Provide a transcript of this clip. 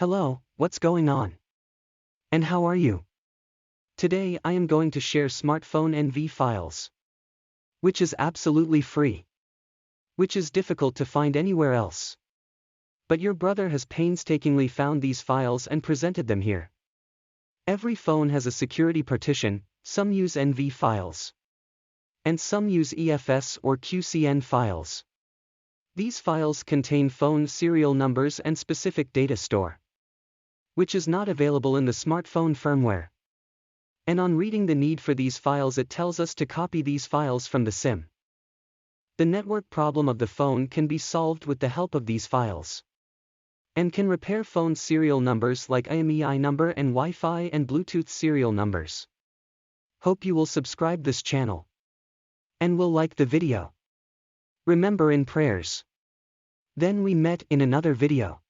Hello, what's going on? And how are you? Today I am going to share smartphone NV files. Which is absolutely free. Which is difficult to find anywhere else. But your brother has painstakingly found these files and presented them here. Every phone has a security partition, some use NV files. And some use EFS or QCN files. These files contain phone serial numbers and specific data store, which is not available in the smartphone firmware. And on reading the need for these files, it tells us to copy these files from the SIM. The network problem of the phone can be solved with the help of these files. And can repair phone serial numbers like IMEI number and Wi-Fi and Bluetooth serial numbers. Hope you will subscribe this channel. And will like the video. Remember in prayers. Then we met in another video.